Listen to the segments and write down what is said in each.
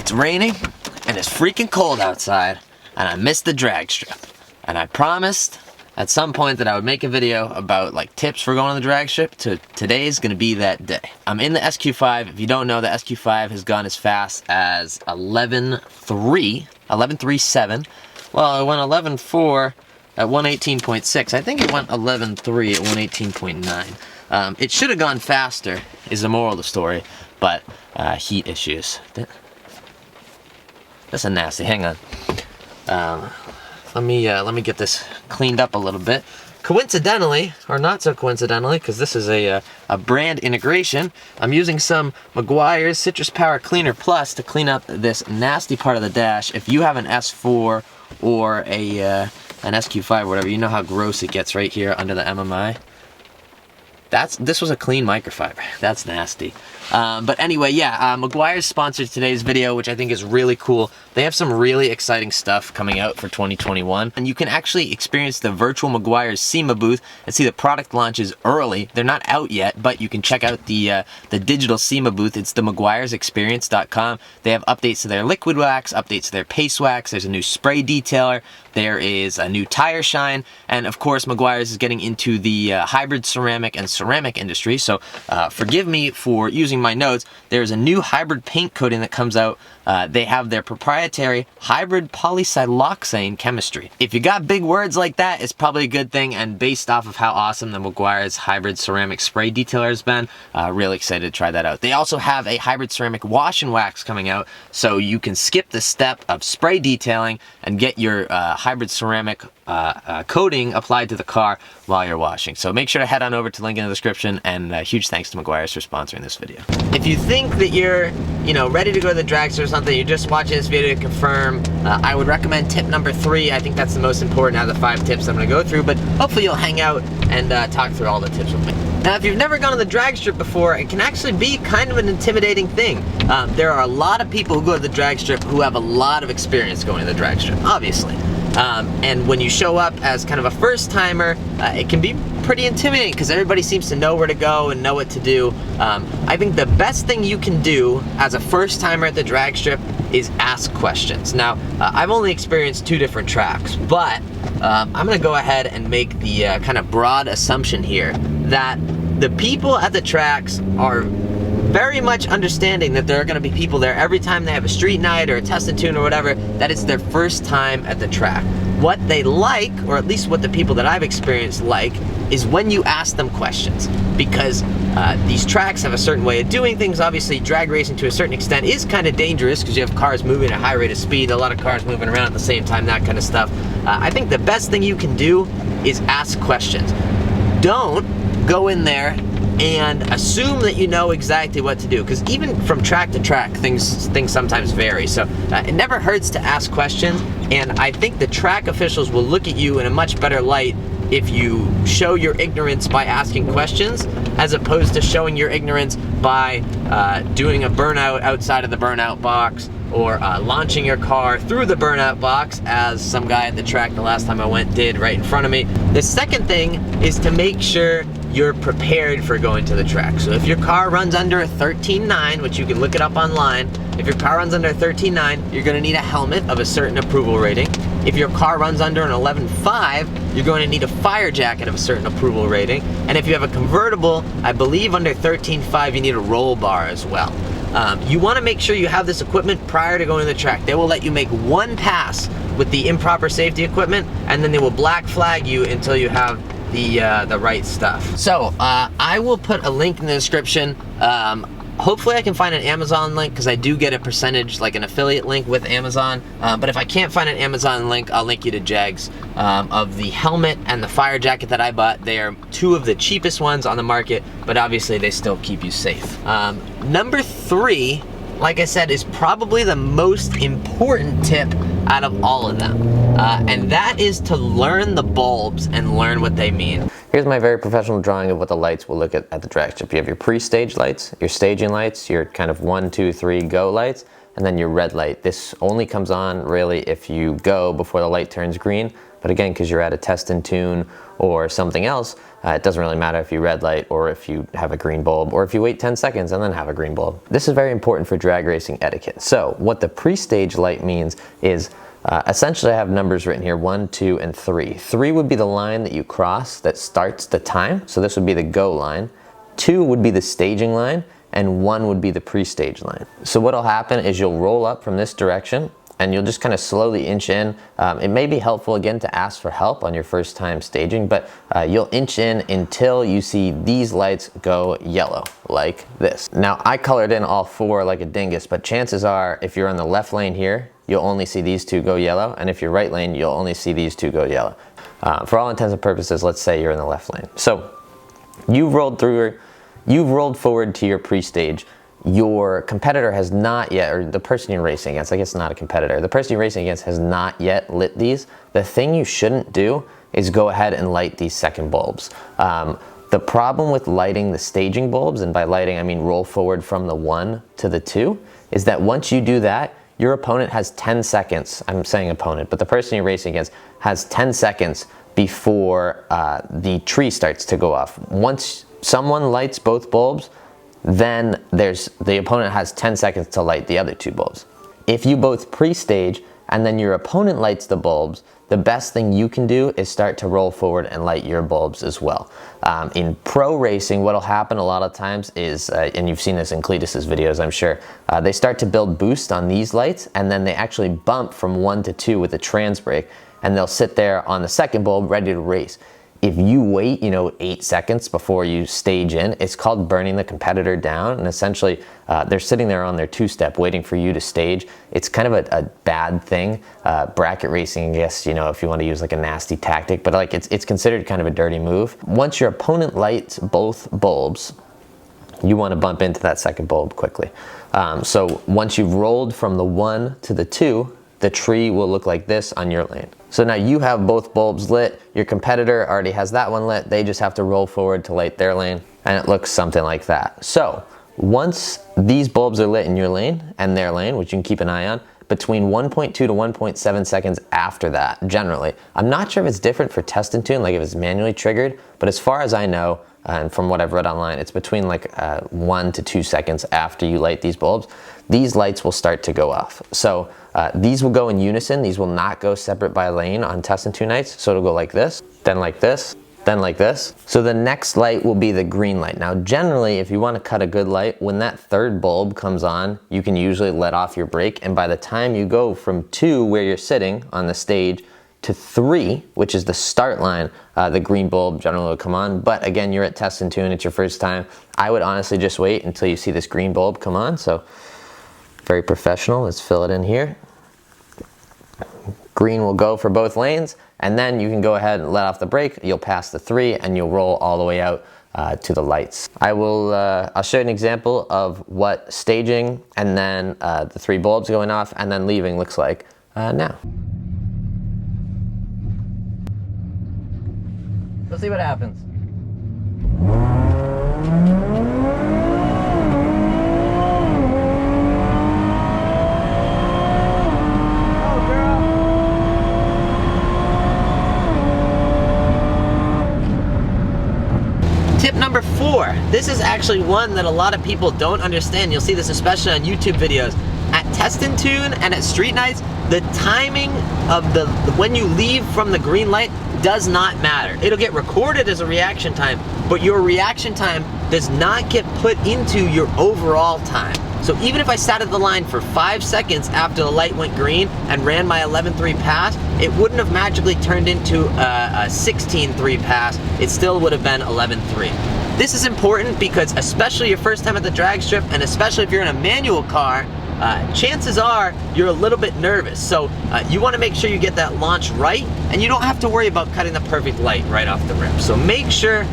It's raining and it's freaking cold outside, and I missed the drag strip. And I promised at some point that I would make a video about like tips for going on the drag strip. Today's gonna be that day. I'm in the SQ5. If you don't know, the SQ5 has gone as fast as 11.37. Well, it went 11.4 at 118.6. I think it went 11.3 at 118.9. It should have gone faster, is the moral of the story, but heat issues. That's a nasty. Hang on. Let me get this cleaned up a little bit. Coincidentally, or not so coincidentally, because this is a brand integration, I'm using some Meguiar's Citrus Power Cleaner Plus to clean up this nasty part of the dash. If you have an S4 or an SQ5 or whatever, you know how gross it gets right here under the MMI. This was a clean microfiber. That's nasty. But anyway, yeah, Meguiar's sponsored today's video, which I think is really cool. They have some really exciting stuff coming out for 2021. And you can actually experience the virtual Meguiar's SEMA booth and see the product launches early. They're not out yet, but you can check out the digital SEMA booth. It's the meguiarsexperience.com. They have updates to their liquid wax, updates to their paste wax. There's a new spray detailer. There is a new tire shine. And of course, Meguiar's is getting into the hybrid ceramic and ceramic industry. So forgive me for using my notes. There's a new hybrid paint coating that comes out. They have their proprietary hybrid polysiloxane chemistry. If you got big words like that, it's probably a good thing, and based off of how awesome the Meguiar's hybrid ceramic spray detailer has been, really excited to try that out. They also have a hybrid ceramic wash and wax coming out, so you can skip the step of spray detailing and get your hybrid ceramic coating applied to the car while you're washing. So make sure to head on over to the link in the description, and huge thanks to Meguiar's for sponsoring this video. If you think that you're, ready to go to the drag strip or something, you're just watching this video to confirm, I would recommend tip number 3. I think that's the most important out of the 5 tips I'm going to go through, but hopefully you'll hang out and talk through all the tips with me. Now, if you've never gone to the drag strip before, it can actually be kind of an intimidating thing. There are a lot of people who go to the drag strip who have a lot of experience going to the drag strip, obviously. And when you show up as kind of a first timer, it can be pretty intimidating because everybody seems to know where to go and know what to do. I think the best thing you can do as a first timer at the drag strip is ask questions. Now, I've only experienced 2 different tracks, but I'm gonna go ahead and make the kind of broad assumption here that the people at the tracks are very much understanding that there are going to be people there every time they have a street night or a test and tune or whatever, that it's their first time at the track. What they like, or at least what the people that I've experienced like, is when you ask them questions. Because these tracks have a certain way of doing things. Obviously, drag racing to a certain extent is kind of dangerous because you have cars moving at a high rate of speed, a lot of cars moving around at the same time, that kind of stuff. I think the best thing you can do is ask questions. Don't go in there and assume that you know exactly what to do, because even from track to track, things sometimes vary. So it never hurts to ask questions, and I think the track officials will look at you in a much better light if you show your ignorance by asking questions, as opposed to showing your ignorance by doing a burnout outside of the burnout box, or launching your car through the burnout box, as some guy at the track the last time I went did right in front of me. The second thing is to make sure you're prepared for going to the track. So if your car runs under a 13.9, which you can look it up online, if your car runs under a 13.9, you're gonna need a helmet of a certain approval rating. If your car runs under an 11.5, you're going to need a fire jacket of a certain approval rating. And if you have a convertible, I believe under 13.5, you need a roll bar as well. You want to make sure you have this equipment prior to going to the track. They will let you make 1 pass with the improper safety equipment, and then they will black flag you until you have the right stuff. So I will put a link in the description. Hopefully I can find an Amazon link, because I do get a percentage, like an affiliate link with Amazon. But if I can't find an Amazon link, I'll link you to Jegs of the helmet and the fire jacket that I bought. They are 2 of the cheapest ones on the market, but obviously they still keep you safe. Number 3, like I said, is probably the most important tip out of all of them. And that is to learn the bulbs and learn what they mean. Here's my very professional drawing of what the lights will look at the drag strip. You have your pre-stage lights, your staging lights, your kind of 1, 2, 3 go lights, and then your red light. This only comes on really if you go before the light turns green. But again, because you're at a test and tune or something else, it doesn't really matter if you red light or if you have a green bulb or if you wait 10 seconds and then have a green bulb. This is very important for drag racing etiquette. So what the pre-stage light means is essentially I have numbers written here, 1, 2, and 3. 3 would be the line that you cross that starts the time. So this would be the go line. 2 would be the staging line, and 1 would be the pre-stage line. So what'll happen is you'll roll up from this direction and you'll just kind of slowly inch in. It may be helpful again to ask for help on your first time staging, but you'll inch in until you see these lights go yellow, like this. Now I colored in all 4 like a dingus, but chances are if you're on the left lane here, you'll only see these 2 go yellow, and if you're right lane, you'll only see these 2 go yellow. For all intents and purposes, let's say you're in the left lane. So you've rolled forward to your pre-stage. Your competitor has not yet, or the person you're racing against, I guess not a competitor, the person you're racing against has not yet lit these. The thing you shouldn't do is go ahead and light these second bulbs. The problem with lighting the staging bulbs, and by lighting I mean roll forward from the 1 to the 2, is that once you do that, your opponent has 10 seconds, I'm saying opponent, but the person you're racing against has 10 seconds before the tree starts to go off. Once someone lights both bulbs, then the opponent has 10 seconds to light the other 2 bulbs. If you both pre-stage and then your opponent lights the bulbs, the best thing you can do is start to roll forward and light your bulbs as well. In pro racing, what'll happen a lot of times is, and you've seen this in Cletus's videos, I'm sure, they start to build boost on these lights, and then they actually bump from 1 to 2 with a trans brake, and they'll sit there on the second bulb ready to race. If you wait, 8 seconds before you stage in, it's called burning the competitor down, and essentially they're sitting there on their 2-step waiting for you to stage. It's kind of a bad thing. Bracket racing, I guess, if you want to use like a nasty tactic, but like it's considered kind of a dirty move. Once your opponent lights both bulbs, you want to bump into that second bulb quickly. So once you've rolled from the 1 to the 2, the tree will look like this on your lane. So now you have both bulbs lit, your competitor already has that one lit, they just have to roll forward to light their lane, and it looks something like that. So once these bulbs are lit in your lane and their lane, which you can keep an eye on, between 1.2 to 1.7 seconds after that, generally. I'm not sure if it's different for test and tune, like if it's manually triggered, but as far as I know, and from what I've read online, it's between like 1 to 2 seconds after you light these bulbs, these lights will start to go off. So these will go in unison. These will not go separate by lane on test and tune nights. So it'll go like this, then like this, then like this. So the next light will be the green light. Now generally, if you want to cut a good light, when that third bulb comes on, you can usually let off your brake, and by the time you go from 2, where you're sitting on the stage, to 3, which is the start line, the green bulb generally will come on. But again, you're at test and tune, it's your first time. I would honestly just wait until you see this green bulb come on. So very professional, let's fill it in here. Green will go for both lanes, and then you can go ahead and let off the brake. You'll pass the 3 and you'll roll all the way out to the lights. I'll show you an example of what staging and then the 3 bulbs going off and then leaving looks like now. Let's see what happens. Tip number 4. This is actually one that a lot of people don't understand. You'll see this especially on YouTube videos. At test and tune and at street nights, the timing of when you leave from the green light does not matter. It'll get recorded as a reaction time, but your reaction time does not get put into your overall time. So even if I sat at the line for 5 seconds after the light went green and ran my 11.3 pass, it wouldn't have magically turned into a 16.3 pass. It still would have been 11.3. This is important because especially your first time at the drag strip, and especially if you're in a manual car, chances are you're a little bit nervous. So you want to make sure you get that launch right, and you don't have to worry about cutting the perfect light right off the rip. So make sure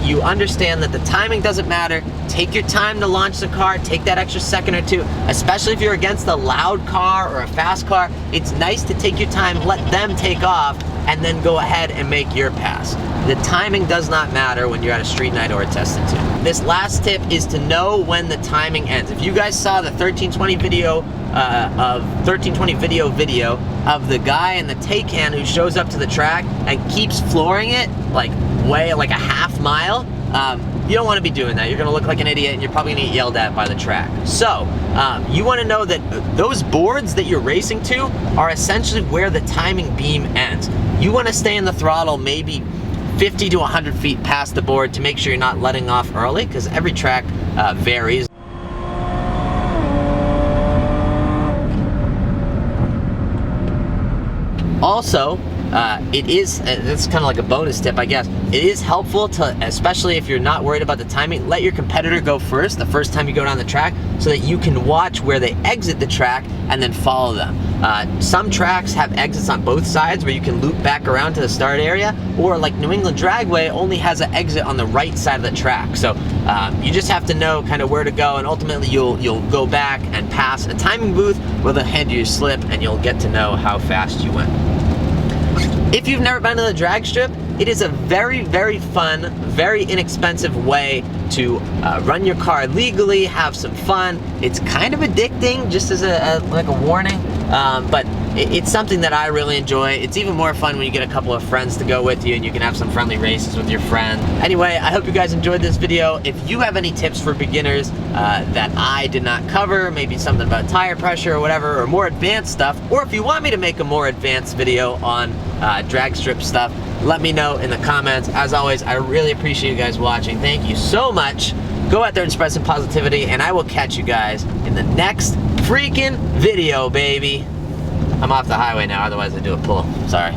you understand that the timing doesn't matter. Take your time to launch the car, take that extra second or 2, especially if you're against a loud car or a fast car. It's nice to take your time, let them take off, and then go ahead and make your pass. The timing does not matter when you're at a street night or a test and tune. This last tip is to know when the timing ends. If you guys saw the 1320 video video of the guy in the Taycan who shows up to the track and keeps flooring it like a half mile, you don't want to be doing that. You're going to look like an idiot and you're probably going to get yelled at by the track. So you want to know that those boards that you're racing to are essentially where the timing beam ends. You want to stay in the throttle maybe 50 to 100 feet past the board to make sure you're not letting off early, because every track varies. Also, this is kind of like a bonus tip, I guess. It is helpful to, especially if you're not worried about the timing, let your competitor go first the first time you go down the track so that you can watch where they exit the track and then follow them. Some tracks have exits on both sides where you can loop back around to the start area, or like New England Dragway only has an exit on the right side of the track. So you just have to know kind of where to go, and ultimately you'll go back and pass a timing booth where they'll hand you your slip and you'll get to know how fast you went. If you've never been to the drag strip, it is a very, very fun, very inexpensive way to run your car legally, have some fun. It's kind of addicting, just as like a warning, but it's something that I really enjoy. It's even more fun when you get a couple of friends to go with you and you can have some friendly races with your friend. Anyway, I hope you guys enjoyed this video. If you have any tips for beginners that I did not cover, maybe something about tire pressure or whatever, or more advanced stuff, or if you want me to make a more advanced video on drag strip stuff, let me know in the comments. As always, I really appreciate you guys watching. Thank you so much. Go out there and spread some positivity, and I will catch you guys in the next freaking video, baby. I'm off the highway now, otherwise I do a pull. Sorry.